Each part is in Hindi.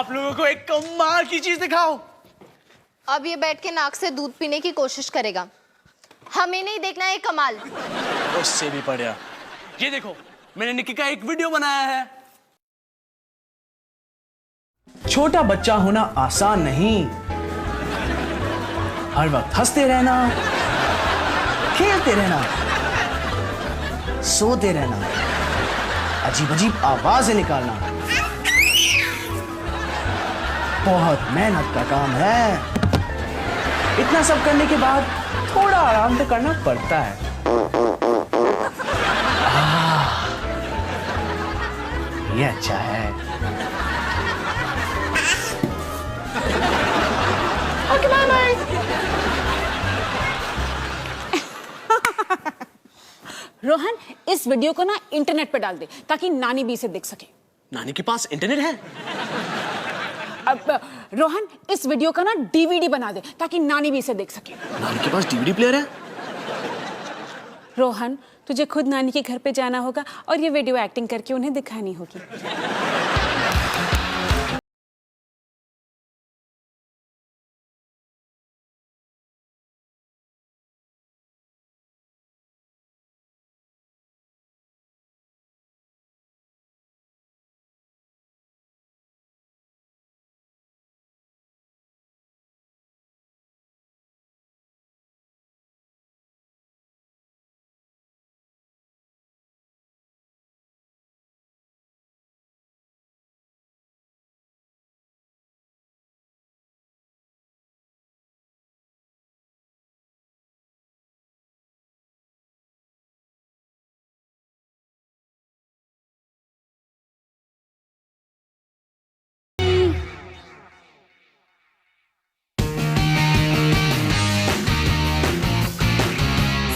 आप लोगों को एक कमाल की चीज दिखाओ। अब ये बैठ के नाक से दूध पीने की कोशिश करेगा, हमें नहीं देखना है कमाल। उससे भी बढ़िया, ये देखो मैंने निक्की का एक वीडियो बनाया है। छोटा बच्चा होना आसान नहीं, हर वक्त हंसते रहना, खेलते रहना, सोते रहना, अजीब अजीब आवाजें निकालना बहुत मेहनत का काम है। इतना सब करने के बाद थोड़ा आराम तो करना पड़ता है। ये अच्छा है। Okay bye bye. रोहन, इस वीडियो को ना इंटरनेट पे डाल दे ताकि नानी भी इसे देख सके। नानी के पास इंटरनेट है? अब रोहन, इस वीडियो का ना डीवीडी बना दे ताकि नानी भी इसे देख सके। नानी के पास डीवीडी प्लेयर है? रोहन, तुझे खुद नानी के घर पे जाना होगा और ये वीडियो एक्टिंग करके उन्हें दिखानी होगी।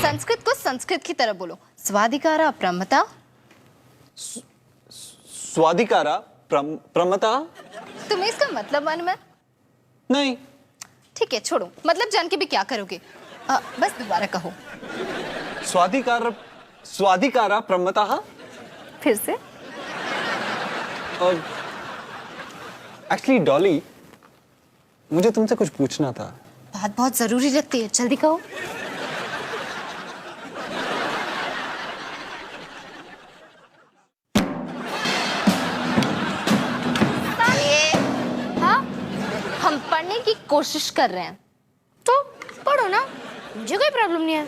संस्कृत को संस्कृत की तरह बोलो। स्वाधिकारा प्रमता। स्वाधिकारा प्रमता। तुम्हें इसका मतलब मालूम है? नहीं। ठीक है छोड़ो, मतलब जान के भी क्या करोगे? बस दोबारा कहो। स्वाधिकारा प्रमता। फिर से। एक्चुअली डॉली, मुझे तुमसे कुछ पूछना था। बात बहुत जरूरी लगती है, जल्दी कहो। हाँ, हम पढ़ने की कोशिश कर रहे हैं। तो पढ़ो ना, मुझे कोई प्रॉब्लम नहीं है।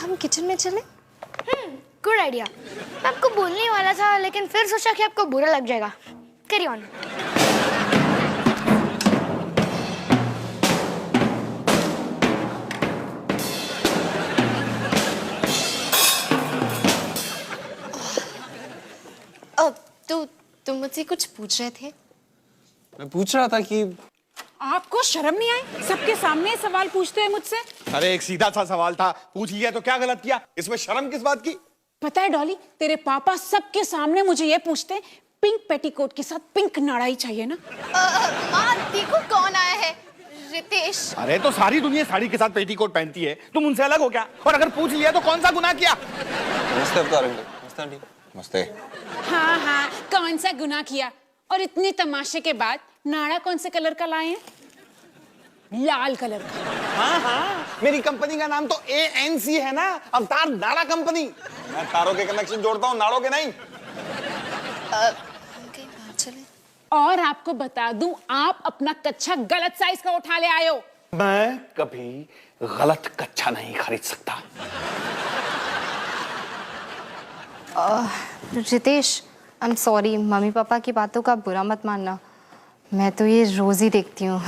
हम किचन में चले? Good idea. मैं आपको बोलने ही वाला था लेकिन फिर सोचा कि आपको बुरा लग जाएगा। Carry on. तो तुम मुझसे कुछ पूछ रहे थे? मैं पूछ रहा था कि आपको शर्म नहीं आई सबके सामने सवाल पूछते हैं मुझसे? अरे एक सीधा सा सवाल था, पूछ लिया तो क्या गलत किया? इसमें शर्म किस बात की? पता है डॉली, तेरे पापा सबके सामने मुझे ये पूछते हैं, पिंक पेटीकोट के साथ पिंक नाड़ाई चाहिए ना? माँ देखो कौन आया है, रितेश। अरे तो सारी दुनिया साड़ी के साथ पेटीकोट पहनती है, तुम उनसे अलग हो क्या? और अगर पूछ लिया तो कौन सा गुनाह किया? नमस्ते अवतार अंकल। नमस्ते आंटी। नमस्ते। हाँ हाँ, कौन सा गुनाह किया? और इतने तमाशे के बाद नाड़ा कौन से कलर का लाए हैं? लाल कलर का। हाँ हाँ, मेरी कंपनी का नाम तो ANC है ना, अवतार नाड़ा कंपनी। मैं तारों के कनेक्शन जोड़ता हूँ, नाड़ों के नहीं। कहीं बाहर चले? और आपको बता दूं, आप अपना कच्छा गलत साइज का उठा ले आए हो। मैं कभी गलत कच्छा नहीं खरीद सकता। Ritesh, I am sorry, mummy papa की बातों का बुरा मत मानना, मैं तो ये रोज ही देखती हूँ।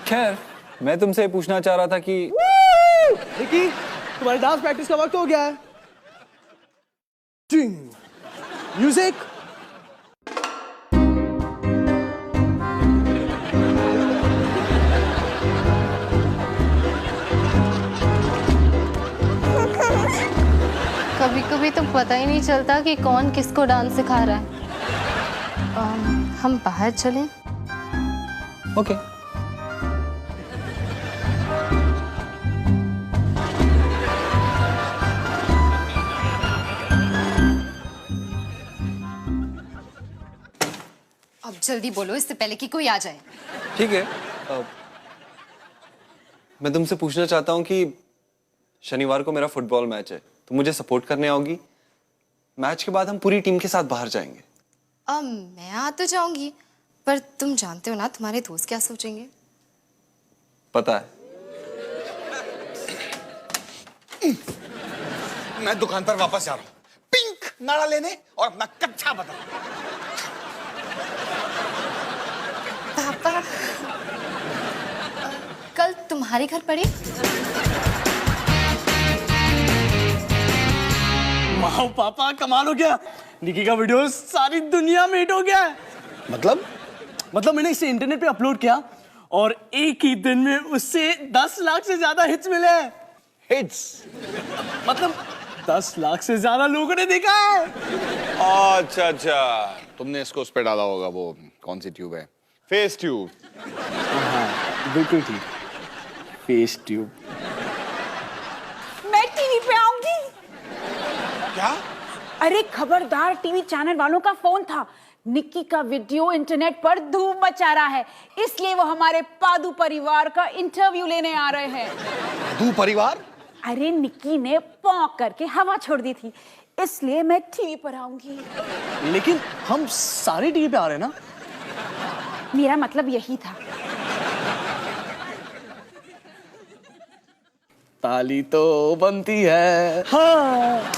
खैर, मैं तुमसे पूछना चाह रहा था कि निकी, तुम्हारी डांस प्रैक्टिस का वक्त हो गया है। म्यूजिक। कभी कभी तो पता ही नहीं चलता कि कौन किसको डांस सिखा रहा है। हम बाहर चलें? ओके। जल्दी बोलो इससे पहले कि कोई आ जाए। ठीक है, मैं तुमसे पूछना चाहता हूँ कि शनिवार को मेरा फुटबॉल मैच है, तो मुझे सपोर्ट करने आओगी? मैच के बाद हम पूरी टीम के साथ बाहर जाएंगे। मैं आ तो जाऊंगी, पर तुम जानते हो ना तुम्हारे दोस्त क्या सोचेंगे। पता है। मैं दुकान पर वापस जा रहा हूँ पिंक नाड़ा लेने और अपना कच्चा बदल। पापा, कल तुम्हारे घर पड़ी? वाह पापा, कमाल हो गया। निकी का वीडियो सारी दुनिया में हिट हो गया है। मतलब मैंने इसे इंटरनेट पे अपलोड किया और एक ही दिन में उससे 10 लाख से ज्यादा हिट्स मिले हैं। हिट्स मतलब 10 लाख से ज्यादा लोगों ने देखा है। अच्छा, तुमने इसको उस पे डाला होगा, वो कौन सी ट्यूब है? Face tube. हाँ बिल्कुल ठीक, फेस ट्यूब। मैं टीवी पे आऊंगी। क्या? अरे खबरदार, टीवी चैनल वालों का फोन था। निक्की का वीडियो इंटरनेट पर धूम मचा रहा है, इसलिए वो हमारे पादू परिवार का इंटरव्यू लेने आ रहे हैं। पादू परिवार? अरे निक्की ने पौंक करके हवा छोड़ दी थी, इसलिए मैं टीवी पर आऊंगी। लेकिन हम सारे टीवी पे आ रहे हैं ना? मेरा मतलब यही था। ताली तो बनती है। हाँ।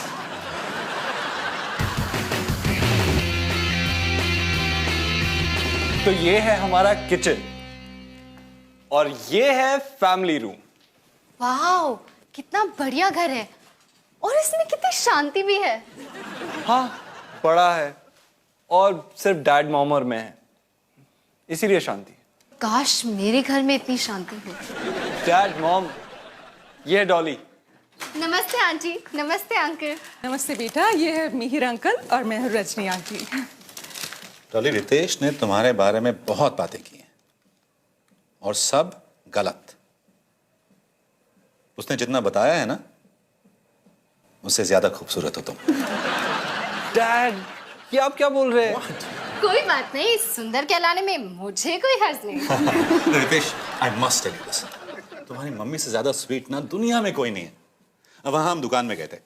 तो ये है हमारा किचन और ये है फैमिली रूम। वाह, कितना बढ़िया घर है और इसमें कितनी शांति भी है। हाँ, बड़ा है और सिर्फ डैड, मॉम और मैं है, इसीलिए शांति। काश मेरे घर में इतनी शांति हो। डैड, मॉम, ये है डॉली। नमस्ते आंटी। नमस्ते अंकल। नमस्ते बेटा, ये है मिहिर अंकल और मैं हूँ रजनी आंटी। डॉली, रितेश ने तुम्हारे बारे में बहुत बातें की हैं और सब गलत। उसने जितना बताया है ना, उससे ज्यादा खूबसूरत हो तुम। डैड, ये आप क्या बोल रहे हैं? कोई बात नहीं, सुंदर कहलाने में मुझे कोई हर्ज नहीं। Ritesh, I must tell you this, तुम्हारी मम्मी से ज्यादा स्वीट ना दुनिया में कोई नहीं है। अब वहां हम दुकान में गए थे,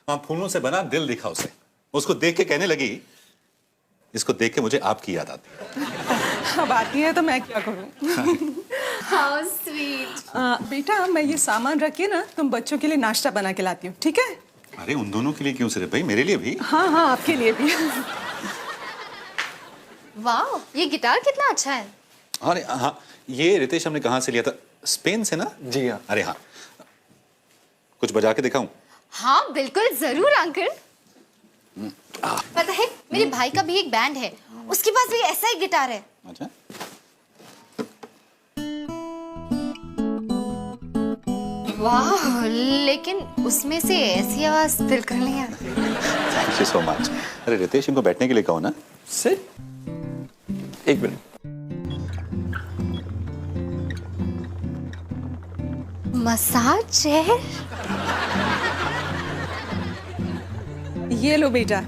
वहां फूलों से बना दिल दिखा उसे। उसको देख के कहने लगी, इसको देख के मुझे आपकी याद आती है। अब आती है तो मैं क्या करूँ। How sweet. बेटा, मैं ये सामान रख के ना तुम बच्चों के लिए नाश्ता बना के लाती हूँ, ठीक है? अरे उन दोनों के लिए क्यों सिर्फ भाई, मेरे लिए भी। हाँ, आपके लिए भी। वाह, ये गिटार कितना अच्छा है। अरे हाँ, ये रितेश हमने कहाँ से लिया था? स्पेन से ना? जी हाँ। अरे हाँ, कुछ बजा के दिखाऊं? हाँ बिल्कुल, जरूर अंकल। पता है, मेरे भाई का भी एक बैंड है, उसके पास भी ऐसा ही गिटार है। अच्छा, वाह, लेकिन उसमें से ऐसी आवाज बिल्कुल नहीं आती। Thank you so much. अरे रितेश, इनको बैठने के लिए कहो ना। सिर्फ एक मिनट। Massage chair. ये लो बेटा,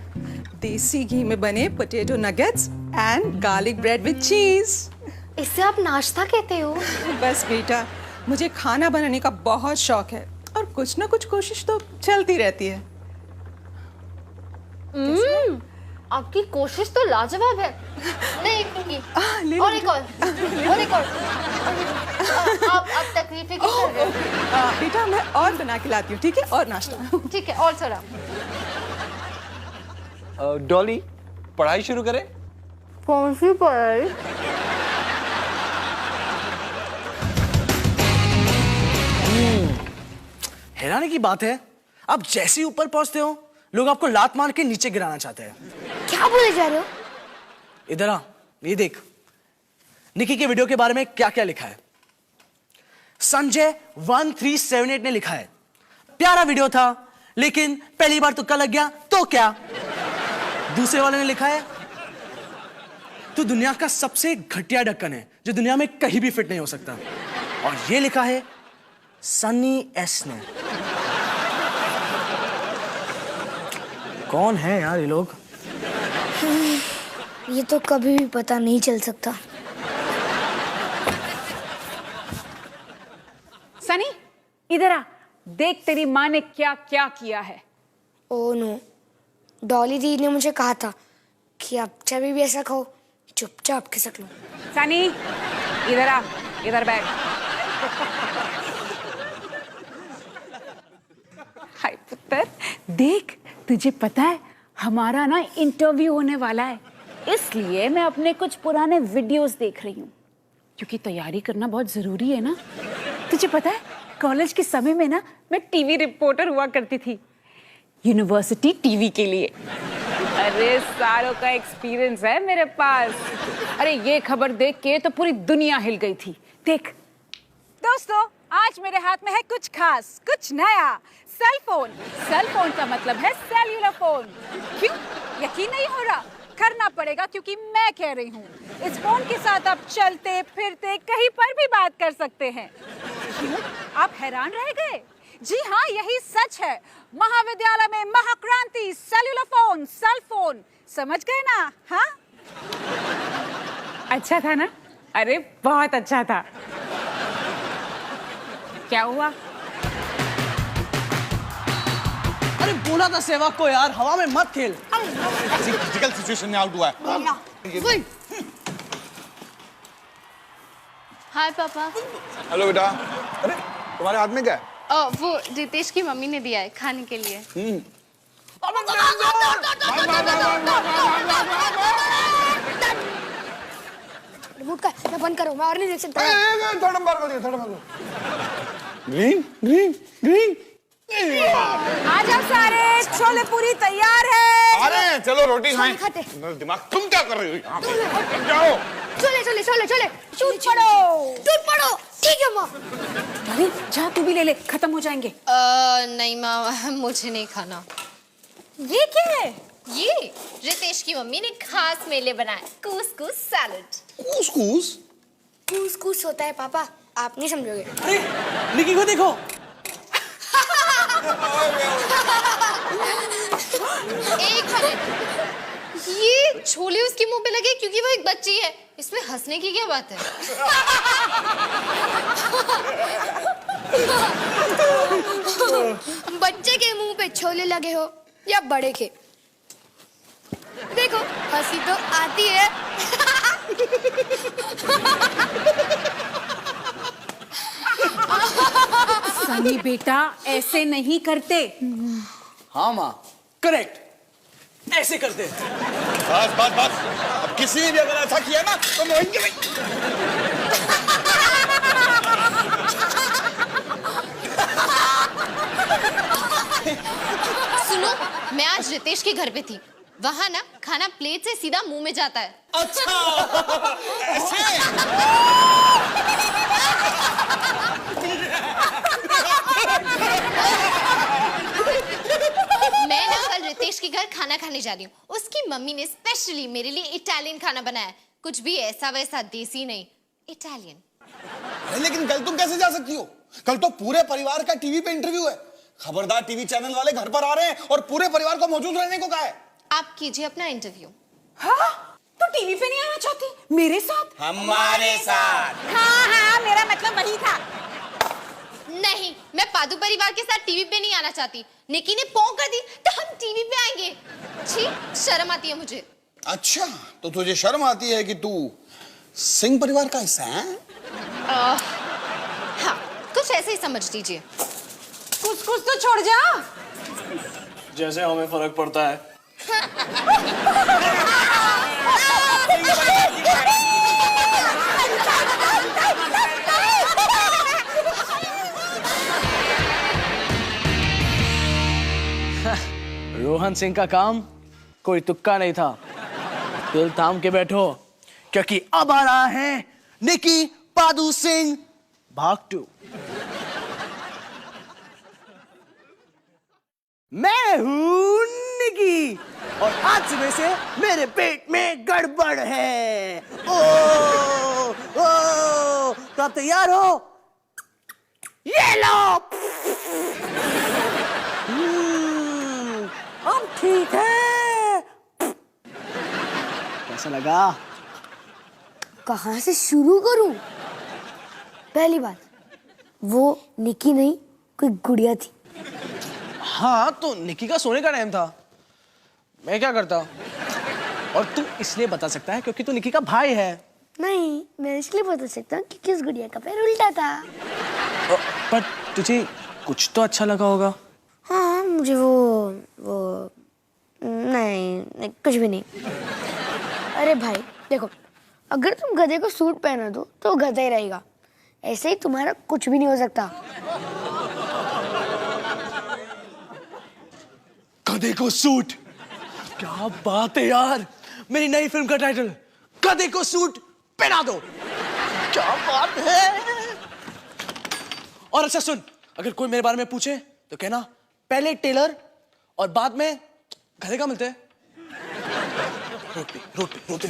देसी घी में बने potato nuggets and garlic bread with चीज। इसे आप नाश्ता कहते हो? बस बेटा, मुझे खाना बनाने का बहुत शौक है और कुछ ना कुछ कोशिश तो चलती रहती है। आपकी कोशिश तो लाजवाब है। नहीं, एक ले मिनट, लो और एक और। आप तकलीफें क्यों कर रहे हो? बेटा, मैं और बना के लाती हूँ, ठीक है? और नाश्ता। ठीक है, और थोड़ा। डॉली, पढ़ाई शुरू करें? कौन सी पढ़ाई? हैरानी की बात है, आप जैसे ही ऊपर पहुंचते हो, लोग आपको लात मार के नीचे गिराना चाहते हैं। क्या बोले जा रहे हो? इधर आ, ये देख निकी के वीडियो के बारे में क्या क्या लिखा है। संजय 1378 ने लिखा है, प्यारा वीडियो था लेकिन पहली बार तुक्का लग गया तो क्या। दूसरे वाले ने लिखा है, तू दुनिया का सबसे घटिया ढक्कन है जो दुनिया में कहीं भी फिट नहीं हो सकता। और ये लिखा है सन्नी एस ने। कौन है यार ये लोग? ये तो कभी भी पता नहीं चल सकता। सनी इधर आ, देख तेरी माँ ने क्या क्या किया है। ओह नो, डॉली दी ने मुझे कहा था कि आप जब भी ऐसा कहो चुपचाप खिसक लो। सनी इधर आ, इधर बैठ। हाय पुत्र, देख तुझे पता है हमारा ना इंटरव्यू होने वाला है, इसलिए मैं अपने कुछ पुराने वीडियोस देख रही हूँ, क्योंकि तैयारी करना बहुत जरूरी है ना। तुझे पता है कॉलेज के समय में ना मैं टीवी रिपोर्टर हुआ करती थी, यूनिवर्सिटी टीवी के लिए। अरे सालों का एक्सपीरियंस है मेरे पास। अरे ये खबर देख के तो पूरी दुनिया हिल गई थी। देख दोस्तों, आज मेरे हाथ में है कुछ खास, कुछ नया, सेल फोन। सेल फोन का मतलब है सेल्यूलर फोन। क्यों यकीन नहीं हो रहा? करना पड़ेगा क्योंकि मैं कह रही हूँ। इस फोन के साथ आप चलते फिरते कहीं पर भी बात कर सकते हैं। क्यों आप हैरान रह गए? जी हाँ, यही सच है। महाविद्यालय में महाक्रांति, सेल्यूलर फोन, सेल फोन, समझ गए ना? हाँ, अच्छा था ना? अरे बहुत अच्छा था। क्या हुआ? अरे बोला था सेवक को यार, हवा में मत खेल। किसी क्रिटिकल सिचुएशन में आउट हुआ है। हाय पापा। हेलो बेटा। अरे तुम्हारे हाथ में क्या है? वो रितेश की मम्मी ने दिया है खाने के लिए। रिमोट का मैं बंद करो, मैं और नहीं देख सकता। थोड़ा बार कर दिया, थोड़ा बार। Green green green. आ जाओ सारे, छोले पूरी तैयार है। अरे चलो रोटी खाएं। खाते। दिमाग तुम क्या कर रही हो यहाँ पे? जाओ। चले चले चले चले, टूट पड़ो, टूट पड़ो। ठीक है माँ। अरे जा तू भी ले ले, खत्म हो जाएंगे। नहीं माँ, मुझे नहीं खाना। ये क्या है? ये रितेश की मम्मी ने खास मेरे लिए बनाया कूस-कूस सैलेड। कूस-कूस? कूस-कूस होता है पापा, आप नहीं समझोगे। अरे निकी को देखो। एक मिनट, ये छोले उसके मुंह पे लगे क्योंकि वो एक बच्ची है, इसमें हंसने की क्या बात है? बच्चे के मुंह पे छोले लगे हो या बड़े के, देखो हंसी तो आती है। सनी बेटा ऐसे नहीं करते। हाँ माँ, करेक्ट, ऐसे करते। बस बस बस, अब किसी ने भी अगर ऐसा किया ना तो मोहित भाई। सुनो, मैं आज रितेश के घर पे थी, वहाँ ना खाना प्लेट से सीधा मुंह में जाता है। अच्छा ऐसे? मैं ना कल रितेश के घर खाना खाने जा रही हूँ। उसकी मम्मी ने स्पेशली मेरे लिए इटालियन खाना बनाया है, कुछ भी ऐसा वैसा देसी नहीं, इटालियन। लेकिन कल तुम कैसे जा सकती हो? कल तो पूरे परिवार का टीवी पे इंटरव्यू है। खबरदार, टीवी चैनल वाले घर पर आ रहे हैं और पूरे परिवार को मौजूद रहने को कहा है। आप कीजिए अपना इंटरव्यू। हाँ, तो टीवी पे नहीं आना चाहती मेरे साथ? हमारे साथ। हाँ हाँ, मेरा मतलब वही था। नहीं, मैं पादू परिवार के साथ टीवी पे नहीं आना चाहती। निकी ने पों कर दी तो हम टीवी पे आएंगे। छी, शर्म आती है मुझे। अच्छा, तो तुझे शर्म आती है कि तू सिंह परिवार का हिस्सा है? हाँ, कुछ ऐसे ही समझ लीजिए। कुछ कुछ तो छोड़ जा। जैसे हमें फर्क पड़ता है। रोहन सिंह का काम कोई तुक्का नहीं था। दिल थाम के बैठो, क्योंकि अब आ रहा है निकी पादू सिंह भाग 2। मैं हूं निकी और आज सुबह से मेरे पेट में गड़बड़ है। ओ, ओ, तो आप तैयार हो? ये लो। अब ठीक है। कैसा लगा? कहाँ से शुरू करूं? पहली बात, वो निकी नहीं, कोई गुड़िया थी। हाँ, तो निकी का सोने का टाइम था, मैं क्या करता? और तू इसलिए बता सकता है क्योंकि तू निकी का भाई है। नहीं, मैं इसलिए बता सकता हूँ कि किस गुड़िया का पैर उल्टा था। पर तुझे कुछ तो अच्छा लगा होगा। हाँ, मुझे वो नहीं, कुछ भी नहीं। अरे भाई देखो, अगर तुम गधे को सूट पहना दो तो वो गधा ही रहेगा। ऐसे ही तुम्हारा कुछ भी नहीं हो सकता। गधे को सूट, क्या बात है यार, मेरी नई फिल्म का टाइटल, गधे को सूट पहना दो। क्या बात है। और अच्छा सुन, अगर कोई मेरे बारे में पूछे तो कहना पहले टेलर और बाद में गधे का मिलते हैं। रोटी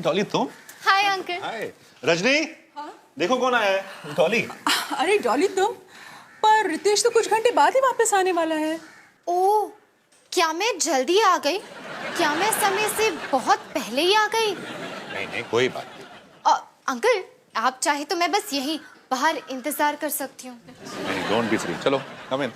डॉली तुम? Hi uncle. हाय रजनी। देखो कौन आया है। डॉली। अरे डॉली तुम, पर रितेश तो कुछ घंटे बाद ही वापस आने वाला है। ओह, क्या मैं जल्दी आ गई? क्या मैं समय से बहुत पहले ही आ गई? नहीं कोई बात नहीं। अंकल, आप चाहे तो मैं बस यही बाहर इंतजार कर सकती हूँ। नहीं, डोंट बी सिली। चलो कम इन।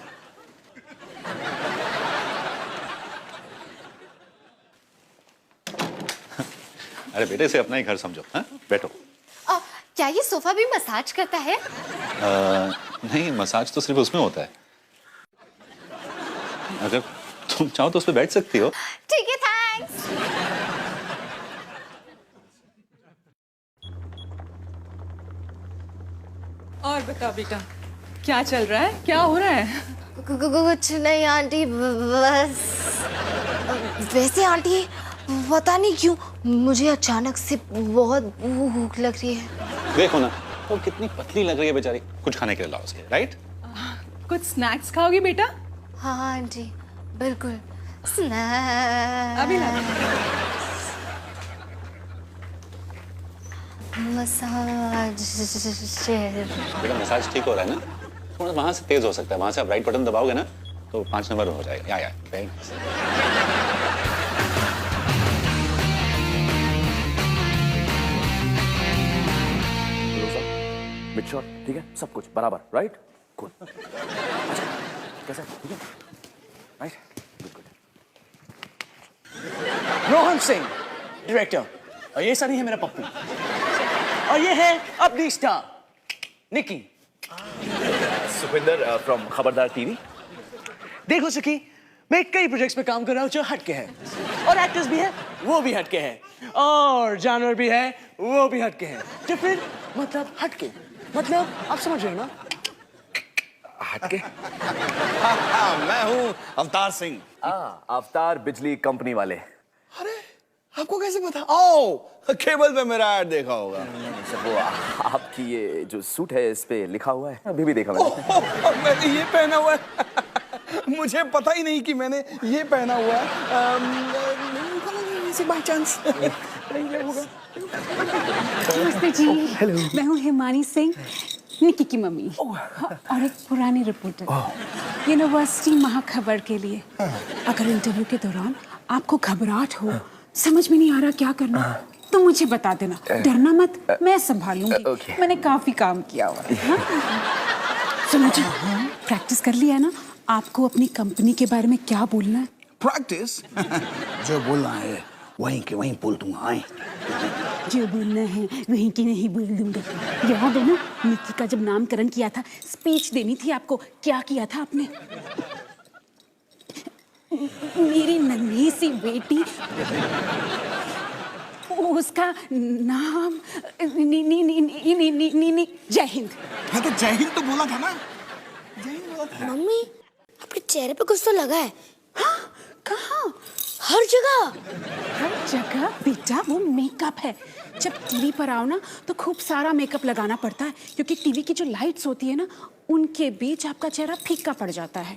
अरे बेटे, इसे अपना ही घर समझो। हाँ, बैठो। क्या ये सोफा भी मसाज करता है? नहीं, मसाज तो सिर्फ उसमें होता है। अगर तुम चाहो तो उस पर बैठ सकती हो। ठीक है, थैंक्स। और बता बेटा, क्या चल रहा है, क्या हो रहा है? कुछ नहीं आंटी, बस वैसे आंटी पता नहीं क्यों मुझे अचानक से बहुत भूख लग रही है। देखो ना, वो कितनी पतली लग रही है बेचारी। कुछ खाने के लिए लाओ उसके, राइट? कुछ स्नैक्स खाओगी बेटा? हाँ आंटी, बिल्कुल स्नैक्स। अभी ला। मसाज। बेटा मसाज ठीक हो रहा है ना? थोड़ा वहां से तेज हो सकता है। वहां से आप राइट बटन दबाओगे ना तो 5 नंबर हो जाएगा। या मिड शॉट, ठीक है, सब कुछ बराबर, राइट? गुड। कैसा है? ठीक है, right? Good good. Rohan Singh director, और ये सर ही है मेरा पप्पू, और ये है अपनी स्टार निकी। सुपिंदर फ्रॉम खबरदार टीवी। देखो सखी, मैं कई प्रोजेक्ट्स पे काम कर रहा हूँ जो हटके हैं, और एक्टर्स भी हैं वो भी हटके हैं, और जानवर भी है वो भी हटके हैं। डिफरेंट मतलब हटके, मतलब आप समझ रहे हो ना? हटके। मैं हूँ अवतार सिंह। अवतार बिजली कंपनी वाले। अरे आपको कैसे पता? ओ, केबल पे मेरा ऐड देखा होगा। सर वो आपकी ये जो सूट है इस पे लिखा हुआ है, अभी भी देखा मैंने। मैंने ये पहना हुआ है। मुझे पता ही नहीं कि मैंने ये पहना हुआ है। बाय चांस नमस्ते जी। हेलो, मैं हूँ हिमानी सिंह, निकी की मम्मी और एक पुरानी रिपोर्टर यूनिवर्सिटी महाखबर के लिए। अगर इंटरव्यू के दौरान आपको घबराहट हो, समझ में नहीं आ रहा क्या करना, तो मुझे बता देना, डरना मत, मैं संभाल लूंगी। मैंने काफी काम किया हुआ है। सुनो जी, प्रैक्टिस कर लिया ना? आपको अपनी कंपनी के बारे में क्या बोलना है? प्रैक्टिस जो बोलना है वहीं के वहीं बोल दूंगा। आए जो बोलना है वहीं की नहीं बोल दूंगा। याद है ना, निकी का जब नामकरण किया था, स्पीच देनी थी आपको, क्या किया था आपने? मेरी नन्ही सी बेटी, उसका नाम जय हिंद। हाँ तो जय हिंद तो बोला था ना। मम्मी, आपके चेहरे पे कुछ तो लगा है। हाँ, कहाँ? हर जगह। हर जगह बेटा, वो मेकअप है। जब टीवी पर आओ ना तो खूब सारा मेकअप लगाना पड़ता है, क्योंकि टीवी की जो लाइट्स होती है ना, उनके बीच आपका चेहरा फीका पड़ जाता है।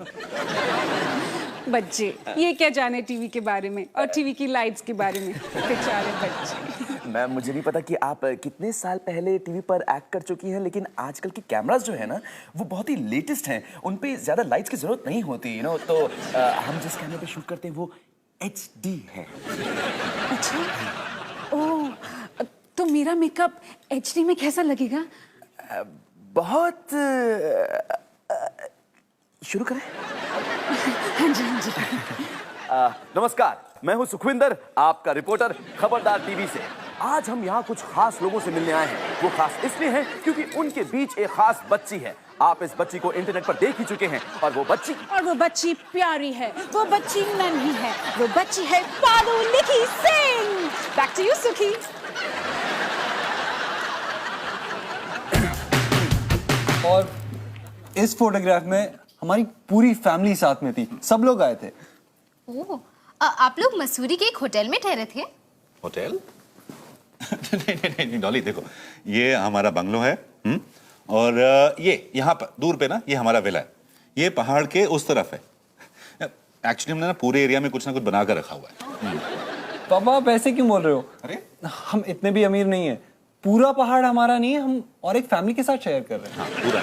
बच्चे ये क्या जाने टीवी के बारे में और टीवी की लाइट्स के बारे में, बेचारे बच्चे। मैम मुझे नहीं पता कि आप कितने साल पहले टीवी पर एक्ट कर चुकी हैं, लेकिन आजकल की कैमरास जो है ना वो बहुत ही लेटेस्ट हैं, उन पे ज्यादा लाइट्स की जरूरत नहीं होती, यू नो। तो हम जिस कैमरे पे शूट करते हैं वो HD है। अच्छा, ओह, तो मेरा मेकअप HD में कैसा लगेगा? बहुत शुरू करें? हाँ जी, हाँ जी। नमस्कार, मैं हूं सुखविंदर, आपका रिपोर्टर खबरदार टीवी से। आज हम यहाँ कुछ खास लोगों से मिलने आए हैं। वो खास इसलिए हैं क्योंकि उनके बीच एक खास बच्ची है। आप इस बच्ची को इंटरनेट पर देख ही चुके हैं, और वो बच्ची प्यारी है, वो बच्ची नन्ही है, वो बच्ची है पारू निकी सिंह। बैक टू यू सुखी। और इस फोटोग्राफ में हमारी पूरी फैमिली साथ में थी, सब लोग आए थे। ओह, आप लोग मसूरी के एक होटल में ठहरे थे? होटल? नहीं डॉली, देखो ये हमारा बंगलो है, और ये यहाँ पर दूर पे ना ये हमारा विला है, ये पहाड़ के उस तरफ है। एक्चुअली हमने ना पूरे एरिया में कुछ ना कुछ बना कर रखा हुआ है। पापा आप ऐसे क्यों बोल रहे हो? अरे हम इतने भी अमीर नहीं है, पूरा पहाड़ हमारा नहीं है, हम और एक फैमिली के साथ शेयर कर रहे हैं। हाँ पूरा।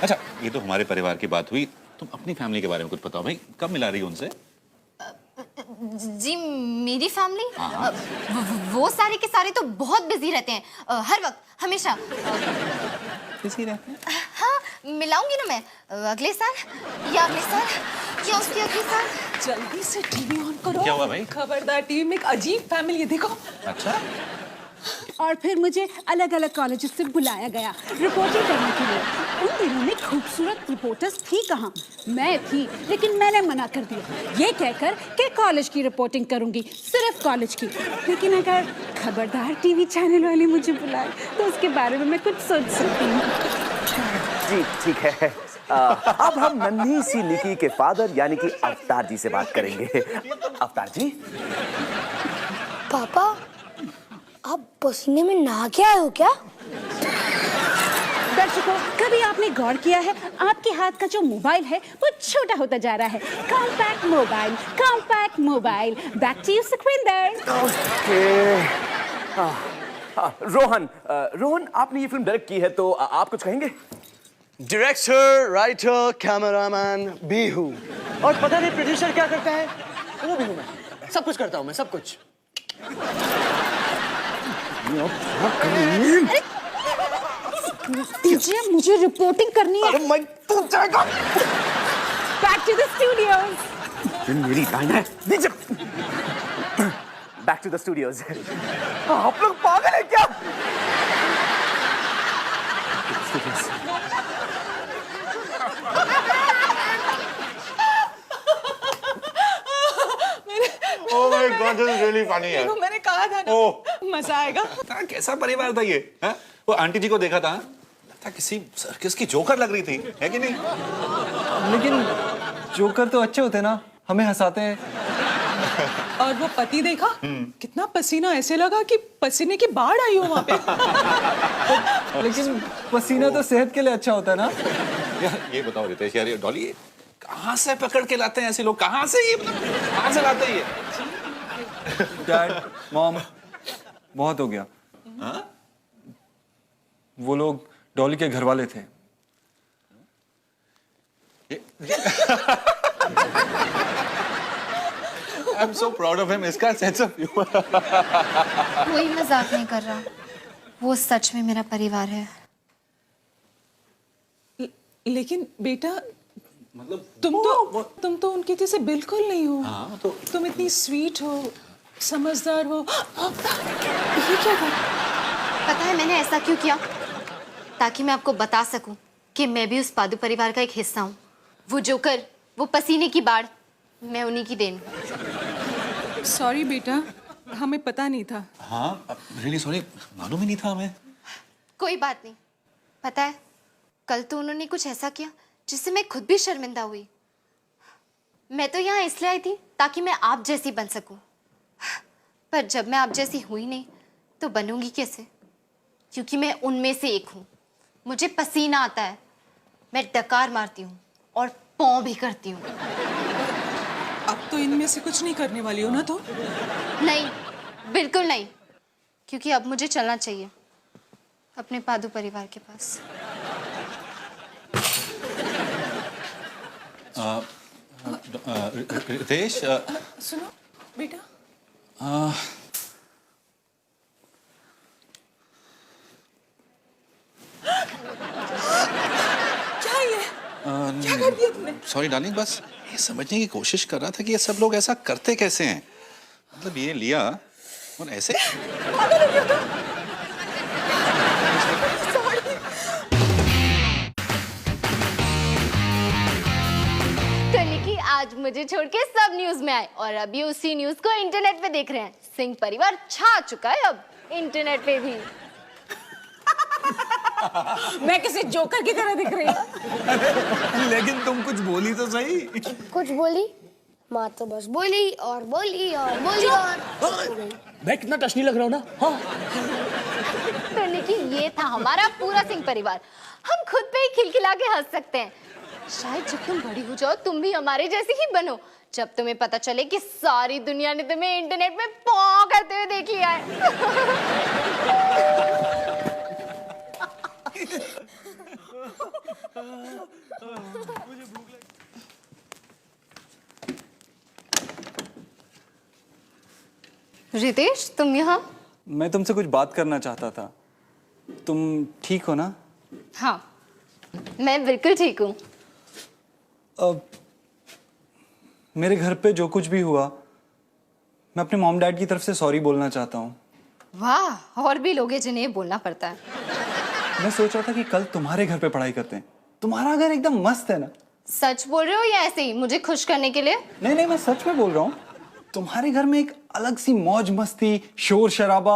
अच्छा ये तो हमारे परिवार की बात हुई, तुम अपनी फैमिली के बारे में कुछ बताओ भाई, कब मिला रही हो उनसे? जी मेरी फैमिली वो सारे के सारे तो बहुत बिजी रहते हैं, हर वक्त हमेशा। किसी रहते हैं? हाँ मिलाऊंगी ना मैं, अगले साल या अगले साल या उसके अगले साल। जल्दी से टीवी ऑन करो। क्या हुआ भाई? खबरदार टीवी में एक अजीब फैमिली है, देखो। अच्छा, और फिर मुझे अलग अलग कॉलेज से बुलाया गया रिपोर्टिंग करने के लिए। उन दिनों में खूबसूरत रिपोर्टर्स थी कहाँ, मैं थी, लेकिन मैंने मना कर दिया ये कहकर कि कॉलेज की रिपोर्टिंग करूंगी, सिर्फ कॉलेज की। लेकिन अगर खबरदार टीवी चैनल वाले मुझे बुलाए तो उसके बारे में मैं कुछ सोच सकती हूँ। जी ठीक है। अब हम नन्ही सी निकी के फादर यानी कि अवतार जी से बात करेंगे। अवतार जी। पापा, आप पसीने में नहा के आए हो क्या? दर्शकों, कभी आपने गौर किया है आपके हाथ का जो मोबाइल है वो छोटा होता जा रहा है? Compact mobile, compact mobile. Back to you Sukhwinder. Rohan आपने ये फिल्म डायरेक्ट की है, तो आप कुछ कहेंगे? डायरेक्टर, राइटर, कैमरामैन भी हूँ, और पता नहीं प्रोड्यूसर क्या करता है, वो भी हूँ मैं। सब कुछ करता हूँ मैं, सब कुछ। मुझे रिपोर्टिंग करनी है। Back to the studios. मेरी लाइन है, नीचे। Back to the studios. आप लोग पागल हैं क्या? Oh my god, this is really funny यार। देखो मैंने कहा था ना, मजा आएगा। कैसा परिवार था ये, हाँ? वो आंटी जी को देखा था, लगता किसी सर्कस की जोकर लग रही थी, है कि नहीं? लेकिन जोकर तो अच्छे होते ना, हमें हंसाते हैं। और वो पति देखा, कितना पसीना, ऐसे लगा कि पसीने की बाढ़ आई हो वहां पे। लेकिन पसीना तो सेहत के लिए अच्छा होता है ना। यार ये बताओ रितेश यार, ये डॉली कहाँ से पकड़ के लाते हैं ऐसे लोग, कहाँ से ये कहाँ से लाते हैं ये? डैड, मॉम, बहुत हो गया। हाँ? वो लोग डॉली के घर वाले थे। I'm so proud of him. इसका सेंस ऑफ ह्यूमर। कोई मजाक नहीं कर रहा, वो सच में मेरा परिवार है। लेकिन बेटा, मतलब तुम तो उनके जैसे बिल्कुल नहीं हो। हाँ, तो तुम इतनी स्वीट हो, समझदार हो। ये क्या था? पता है मैंने ऐसा क्यों किया? ताकि मैं आपको बता सकूं कि मैं भी उस पादू परिवार का एक हिस्सा हूँ। वो जोकर, वो पसीने की बाढ़, मैं उन्हीं की देन। सॉरी बेटा, हमें पता नहीं था। हाँ रियली सॉरी, मालूम ही नहीं था हमें। कोई बात नहीं। पता है कल तो उन्होंने कुछ ऐसा किया जिससे मैं खुद भी शर्मिंदा हुई। मैं तो यहाँ इसलिए आई थी ताकि मैं आप जैसी बन सकूं, पर जब मैं आप जैसी हुई नहीं तो बनूंगी कैसे? क्योंकि मैं उनमें से एक हूँ। मुझे पसीना आता है, मैं डकार मारती हूँ और पौ भी करती हूँ। तो इनमें से कुछ नहीं करने वाली हो ना तुम? नहीं, बिल्कुल नहीं, क्योंकि अब मुझे चलना चाहिए अपने पादू परिवार के पास। रितेश, सुनो बेटा, क्या ये क्या कर दिया तुमने? सॉरी डार्लिंग, बस ये समझने की कोशिश कर रहा था कि ये सब लोग ऐसा करते कैसे हैं। मतलब ये लिया और ऐसे। पागल हो गया तुम? तो निकी आज मुझे छोड़ के सब न्यूज में आए और अभी उसी न्यूज को इंटरनेट पे देख रहे हैं। सिंह परिवार छा चुका है अब इंटरनेट पे भी। मैं किसी जोकर की तरह दिख रही हूँ। लेकिन तुम कुछ बोली तो सही। कुछ बोली? माँ तो बस बोली और बोली और बोली और मैं कितना टचनी लग रहा हूँ ना? हाँ। तो निकी ये था हमारा पूरा सिंह परिवार। हम खुद पे ही खिलखिला के हंस सकते हैं। शायद जब तुम बड़ी हो जाओ तुम भी हमारे जैसे ही बनो, जब तुम्हें पता चले कि सारी दुनिया ने तुम्हें इंटरनेट में पॉ करते हुए देख लिया है। रितेश, तुम यहाँ? मैं तुमसे कुछ बात करना चाहता था। तुम ठीक हो ना? हाँ, मैं बिल्कुल ठीक हूँ। मेरे घर पे जो कुछ भी हुआ, मैं अपने मॉम डैड की तरफ से सॉरी बोलना चाहता हूँ। वाह, और भी लोग हैं जिन्हें ये बोलना पड़ता है। मैं सोच रहा था कि कल तुम्हारे घर पे पढ़ाई करते हैं। तुम्हारा घर एकदम मस्त है ना? सच बोल रहे हो या ऐसे ही मुझे खुश करने के लिए? नहीं नहीं, मैं सच में बोल रहा हूँ। तुम्हारे घर में एक अलग सी मौज मस्ती, शोर शराबा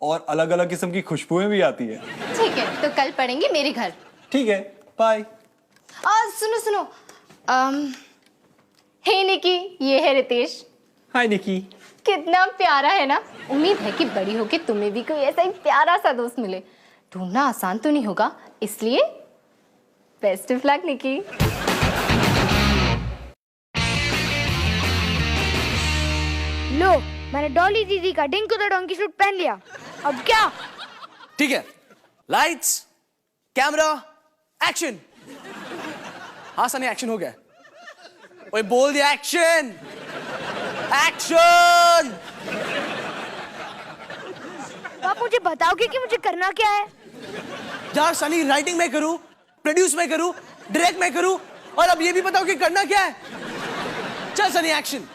और अलग अलग किस्म की खुशबुएं भी आती है। ठीक है, तो कल पढ़ेंगे मेरे घर। ठीक है, बाय। सुनो सुनो, हे निकी, ये है रितेश। हाय निकी। कितना प्यारा है ना। उम्मीद है कि बड़ी होके तुम्हें भी कोई ऐसा ही प्यारा सा दोस्त मिले। ढूंढना आसान तो नहीं होगा, इसलिए बेस्ट ऑफ लक निकी। लो, मैंने डॉली दीदी का डिंकू द डोंकी सूट पहन लिया। अब क्या? ठीक है, लाइट्स, कैमरा, एक्शन। हाँ सनी, एक्शन हो गया। ओए बोल दिया एक्शन, एक्शन। आप मुझे बताओगे कि मुझे करना क्या है? यार सनी, राइटिंग मैं करूं, प्रोड्यूस मैं करूं, डायरेक्ट मैं करूं, और अब ये भी बताओ कि करना क्या है। चल सनी, एक्शन।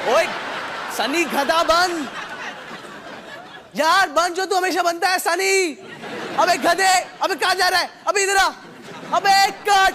ओए सनी, गधा बंद। यार बंद जो तू हमेशा बनता है सनी। अबे गधे, अबे कहां जा रहा है? अबे इधर आ। अबे कट।